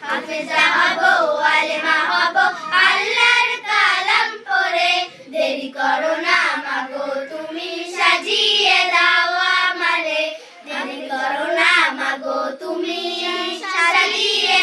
হাফেজা হব, আলেমা হব আল্লাহর কালাম পড়ে। দেরি করো না মাগো তুমি সাজিয়ে দাও আমারে, দেরি করো না মাগো তুমি সাজিয়ে